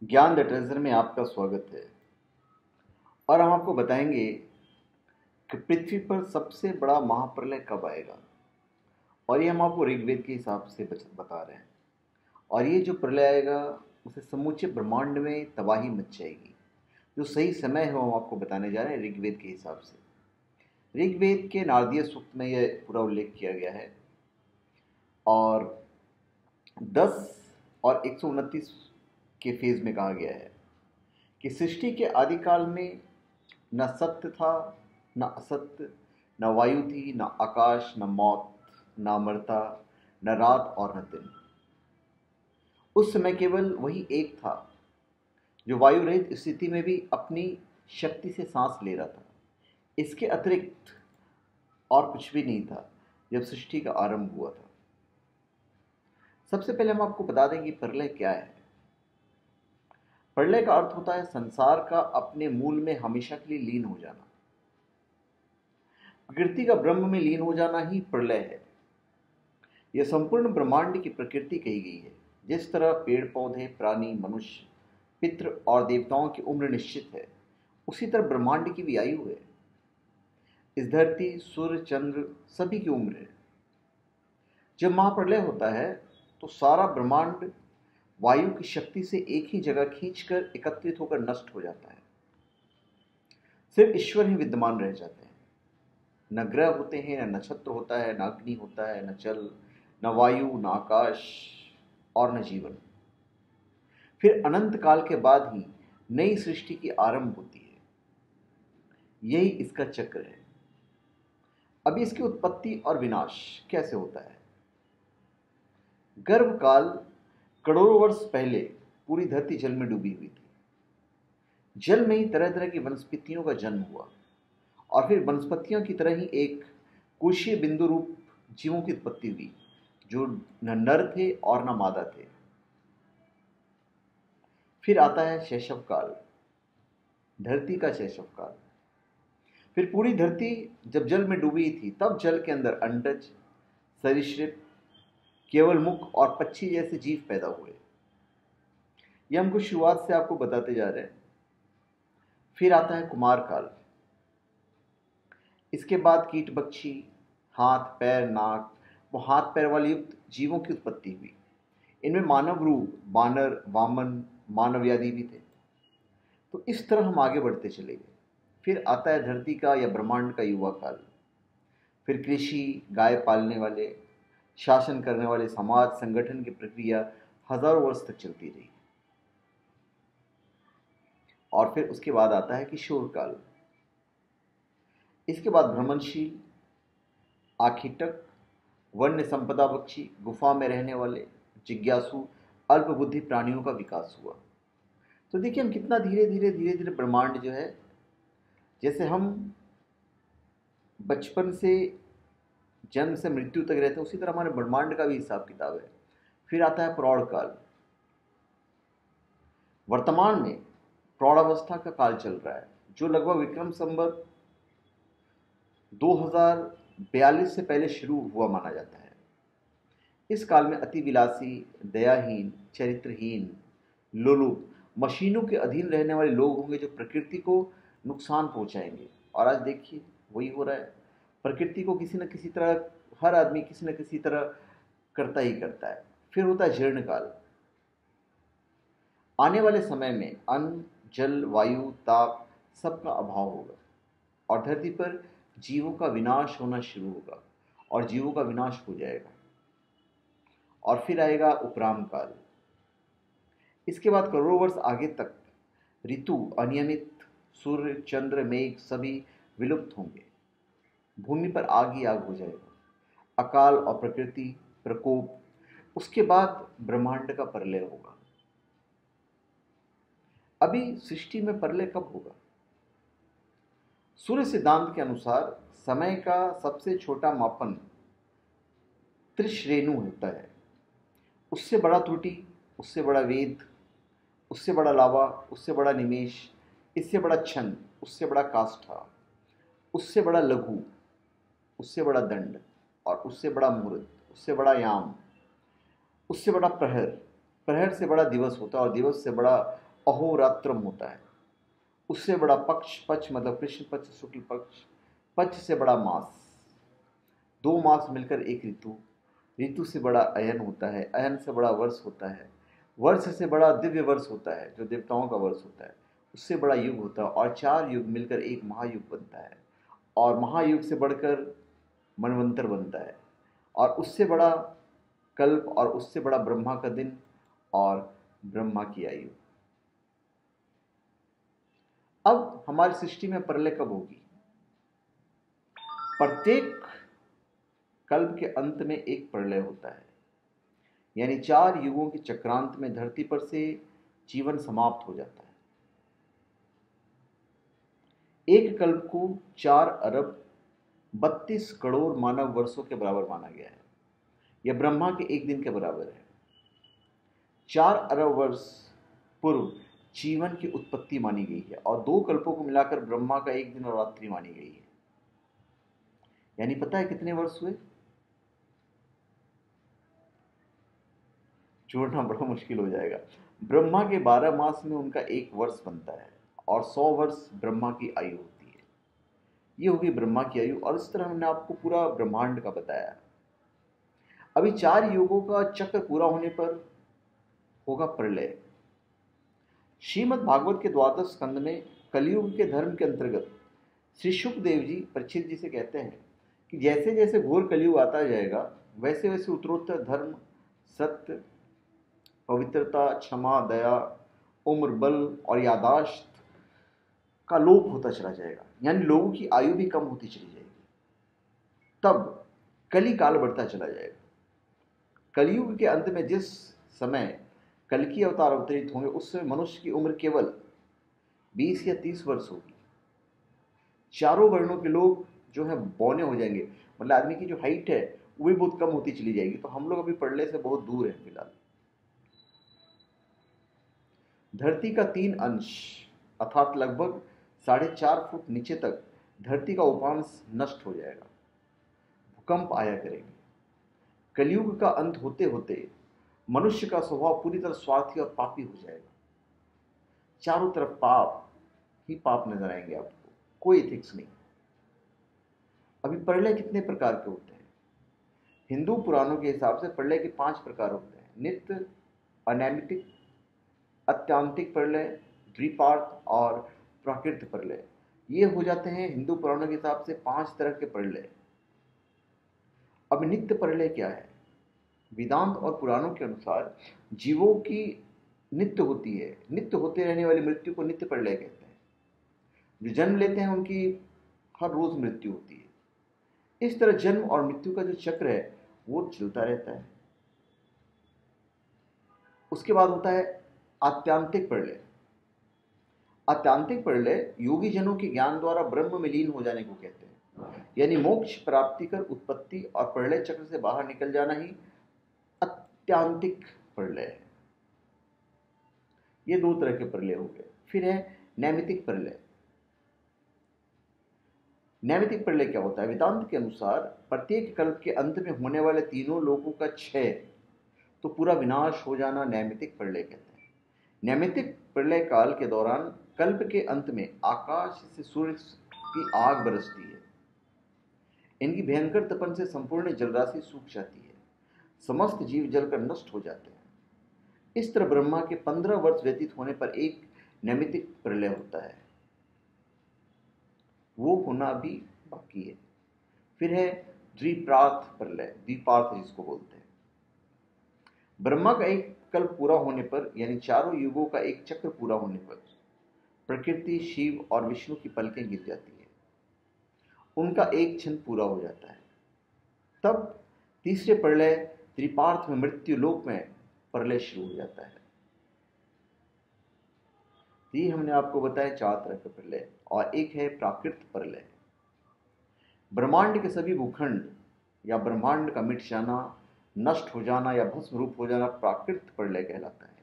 ज्ञान the treasure में आपका स्वागत है। और हम आपको बताएंगे कि पृथ्वी पर सबसे बड़ा महाप्रलय कब आएगा। और ये हम आपको ऋग्वेद के हिसाब से बता रहे हैं। और ये जो प्रलय आएगा उसे समूचे ब्रह्मांड में तबाही मच जाएगी। जो सही समय है वो हम आपको बताने जा रहे हैं ऋग्वेद के हिसाब से। ऋग्वेद के नारदीय सूक्त में यह पूरा उल्लेख किया गया है। और 10 और 129 के फेज में कहा गया है कि सृष्टि के आदिकाल में न सत्य था, न असत्य, न वायु थी, न आकाश, न मौत, न अमरता, न रात और न दिन। उस समय केवल वही एक था जो वायु रहित स्थिति में भी अपनी शक्ति से सांस ले रहा था। इसके अतिरिक्त और कुछ भी नहीं था जब सृष्टि का आरंभ हुआ था। सबसे पहले हम आपको बता दें कि प्रलय क्या है। प्रलय का अर्थ होता है संसार का अपने मूल में हमेशा के लिए लीन हो जाना। प्रकृति का ब्रह्म में लीन हो जाना ही प्रलय है। यह संपूर्ण ब्रह्मांड की प्रकृति कही गई है। जिस तरह पेड़ पौधे, प्राणी, मनुष्य, पितृ और देवताओं की उम्र निश्चित है, उसी तरह ब्रह्मांड की भी आयु है। इस धरती, सूर्य, चंद्र सभी की उम्र है। जब महाप्रलय होता है तो सारा ब्रह्मांड वायु की शक्ति से एक ही जगह खींचकर एकत्रित होकर नष्ट हो जाता है। सिर्फ ईश्वर ही विद्यमान रह जाते हैं। न ग्रह होते हैं, न नक्षत्र होता है, न अग्नि होता है, न जल, न वायु, न आकाश और न जीवन। फिर अनंत काल के बाद ही नई सृष्टि की आरंभ होती है। यही इसका चक्र है। अभी इसकी उत्पत्ति और विनाश कैसे होता है। गर्भकाल करोड़ों वर्ष पहले पूरी धरती जल में डूबी हुई थी। जल में ही तरह तरह की वनस्पतियों का जन्म हुआ और फिर वनस्पतियों की तरह ही एक कोशीय बिंदु रूप जीवों की उत्पत्ति हुई जो न नर थे और न मादा थे। फिर आता है शैशव काल, धरती का शैशव काल। फिर पूरी धरती जब जल में डूबी थी तब जल के अंदर अंडज, सरीसृप, केवल मुख और पक्षी जैसे जीव पैदा हुए। यह हम कुछ शुरुआत से आपको बताते जा रहे हैं। फिर आता है कुमार काल। इसके बाद कीट, पक्षी, हाथ पैर, नाक वो हाथ पैर वाले युक्त जीवों की उत्पत्ति हुई। इनमें मानव रूप, वानर, वामन, मानवयादि भी थे। तो इस तरह हम आगे बढ़ते चले गए। फिर आता है धरती का या ब्रह्मांड का युवा काल। फिर कृषि, गाय पालने वाले, शासन करने वाले समाज संगठन की प्रक्रिया हजारों वर्ष तक चलती रही। और फिर उसके बाद आता है किशोर काल। इसके बाद भ्रमणशील, आखिटक, वन्य संपदा पक्षी, गुफा में रहने वाले, जिज्ञासु, अल्प बुद्धि प्राणियों का विकास हुआ। तो देखिए हम कितना धीरे धीरे ब्रह्मांड जो है, जैसे हम बचपन से जन्म से मृत्यु तक रहते हैं उसी तरह हमारे ब्रह्मांड का भी हिसाब किताब है। फिर आता है प्रौढ़ काल। वर्तमान में प्रौढ़ावस्था का काल चल रहा है जो लगभग विक्रम संवत 2042 से पहले शुरू हुआ माना जाता है। इस काल में अति विलासी, दयाहीन, चरित्रहीन, लोलुप, मशीनों के अधीन रहने वाले लोग होंगे जो प्रकृति को नुकसान पहुंचाएंगे। और आज देखिए वही हो रहा है। प्रकृति को किसी न किसी तरह हर आदमी किसी न किसी तरह करता ही करता है। फिर होता है जीर्ण काल। आने वाले समय में अन्न, जल, वायु, ताप सबका अभाव होगा और धरती पर जीवों का विनाश होना शुरू होगा और जीवों का विनाश हो जाएगा। और फिर आएगा उपराम काल। इसके बाद करोड़ों वर्ष आगे तक ऋतु अनियमित, सूर्य, चंद्र, मेघ सभी विलुप्त होंगे। भूमि पर आग ही आग हो जाएगा, अकाल और प्रकृति प्रकोप। उसके बाद ब्रह्मांड का प्रलय होगा। अभी सृष्टि में प्रलय कब होगा। सूर्य सिद्धांत के अनुसार समय का सबसे छोटा मापन त्रिश्रेणु होता है। उससे बड़ा त्रुटि, उससे बड़ा वेद, उससे बड़ा लावा, उससे बड़ा निमेष, इससे बड़ा क्षण, उससे बड़ा काष्ठा, उससे बड़ा लघु, उससे बड़ा दंड और उससे बड़ा मुहूर्त, उससे बड़ा याम, उससे बड़ा प्रहर, प्रहर से बड़ा दिवस होता है और दिवस से बड़ा अहोरात्रम होता है, उससे बड़ा पक्ष, पक्ष मतलब कृष्ण पक्ष, शुक्ल पक्ष, पक्ष से बड़ा मास, 2 मास मिलकर एक ऋतु, ऋतु से बड़ा अयन होता है, अयन से बड़ा वर्ष होता है, वर्ष से बड़ा दिव्य वर्ष होता है जो देवताओं का वर्ष होता है, उससे बड़ा युग होता है, और 4 युग मिलकर एक महायुग बनता है, और महायुग से बढ़कर मनवंतर बनता है, और उससे बड़ा कल्प, और उससे बड़ा ब्रह्मा का दिन और ब्रह्मा की आयु। अब हमारी सृष्टि में प्रलय कब होगी? प्रत्येक कल्प के अंत में एक प्रलय होता है, यानी 4 युगों के चक्रांत में धरती पर से जीवन समाप्त हो जाता है। एक कल्प को 4 अरब 32 करोड़ मानव वर्षों के बराबर माना गया है। यह ब्रह्मा के एक दिन के बराबर है। 4 अरब वर्ष पूर्व जीवन की उत्पत्ति मानी गई है, और 2 कल्पों को मिलाकर ब्रह्मा का एक दिन और रात्रि मानी गई है। यानी पता है कितने वर्ष हुए? जोड़ना बड़ा मुश्किल हो जाएगा। ब्रह्मा के 12 मास में उनका एक वर्ष बनता है, और 100 वर्ष ब्रह्मा की आयु होती है। ये होगी ब्रह्मा की आयु, और इस तरह हमने आपको पूरा ब्रह्मांड का बताया। अभी 4 युगों का चक्र पूरा होने पर होगा प्रलय। श्रीमद् भागवत के 12 स्कंद में कलयुग के धर्म के अंतर्गत श्री शुकदेव जी परीक्षित जी से कहते हैं कि जैसे जैसे घोर कलयुग आता जाएगा, वैसे वैसे उत्तरोत्तर धर्म, सत्य, पवित्रता, क्षमा, दया, उम्र, बल और यादाश्त का लोप होता चला जाएगा, यानी लोगों की आयु भी कम होती चली जाएगी। तब कली काल बढ़ता चला जाएगा। कलयुग के अंत में जिस समय कल्कि अवतार अवतरित होंगे, उस समय मनुष्य की उम्र केवल 20 या 30 वर्ष होगी। चारों वर्णों के लोग जो है बौने हो जाएंगे, मतलब आदमी की जो हाइट है वो भी बहुत कम होती चली जाएगी। तो हम लोग अभी प्रलय से बहुत दूर हैं फिलहाल। धरती का 3 अंश अर्थात लगभग 4.5 फुट नीचे तक धरती का उपांश नष्ट हो जाएगा, भूकंप आया करेंगे। कलयुग का अंत होते होते मनुष्य का स्वभाव पूरी तरह स्वार्थी और पापी हो जाएगा। चारों तरफ पाप ही पाप नजर आएंगे आपको, कोई एथिक्स नहीं। अभी प्रलय कितने प्रकार के होते हैं? हिंदू पुराणों के हिसाब से प्रलय के 5 प्रकार होते हैं: नित्य, अनैमितिक, अत्यांतिक प्रलय, द्विपार्थ और प्राकृत प्रलय। ये हो जाते हैं हिंदू पुराणों के हिसाब से 5 तरह के प्रलय। अब नित्य प्रलय क्या है? वेदांत और पुराणों के अनुसार जीवों की नित्य होती है, नित्य होते रहने वाली मृत्यु को नित्य प्रलय कहते हैं। जो जन्म लेते हैं उनकी हर रोज मृत्यु होती है। इस तरह जन्म और मृत्यु का जो चक्र है वो चलता रहता है। उसके बाद होता है आत्यांतिक प्रलय। आत्यांतिक प्रलय योगी जनों के ज्ञान द्वारा ब्रह्म में लीन हो जाने को कहते हैं, यानी मोक्ष प्राप्ति कर उत्पत्ति और प्रलय चक्र से बाहर निकल जाना ही आत्यांतिक प्रलय है। ये 2 तरह के प्रलय हो गए। फिर है नैमितिक प्रलय। नैमितिक प्रलय क्या होता है? वेदांत के अनुसार प्रत्येक कल्प के अंत में होने वाले तीनों लोकों का क्षय, तो पूरा विनाश हो जाना नैमितिक प्रलय कहते हैं। नैमितिक प्रलय काल के दौरान कल्प के अंत में आकाश से सूर्य की आग बरसती है। इनकी भयंकर तपन से संपूर्ण जलराशि सूख जाती है, समस्त जीव जलकर नष्ट हो जाते हैं। इस तरह ब्रह्मा के 15 वर्ष व्यतीत होने पर एक नैमितिक प्रलय होता है, वो होना भी बाकी है। फिर है द्विपार्थ प्रलय, द्विपार्थ जिसको बोलते हैं। ब्रह्मा का एक कल्प पूरा होने पर, यानी चारों युगों का एक चक्र पूरा होने पर प्रकृति, शिव और विष्णु की पलकें गिर जाती है, उनका एक क्षण पूरा हो जाता है। तब तीसरे प्रलय त्रिपार्थ में मृत्यु लोक में प्रलय शुरू हो जाता है। ये हमने आपको बताया 4 तरह के प्रलय, और एक है प्राकृत प्रलय। ब्रह्मांड के सभी भूखंड या ब्रह्मांड का मिट जाना, नष्ट हो जाना या भस्म रूप हो जाना प्राकृत प्रलय कहलाता है।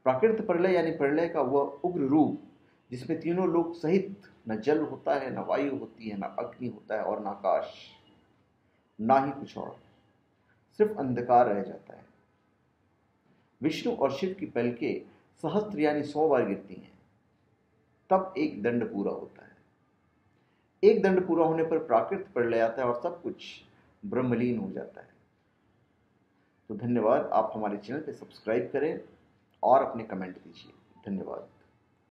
प्राकृत प्रलय यानी प्रलय का वह उग्र रूप जिसमें तीनों लोक सहित न जल होता है, न वायु होती है, न अग्नि होता है और न आकाश, ना ही कुछ और, सिर्फ अंधकार रह जाता है। विष्णु और शिव की पलकें सहस्त्र यानी 100 बार गिरती हैं, तब एक दंड पूरा होता है। एक दंड पूरा होने पर प्राकृत प्रलय आता है और सब कुछ ब्रह्मलीन हो जाता है। तो धन्यवाद। आप हमारे चैनल पे सब्सक्राइब करें और अपने कमेंट दीजिए। धन्यवाद।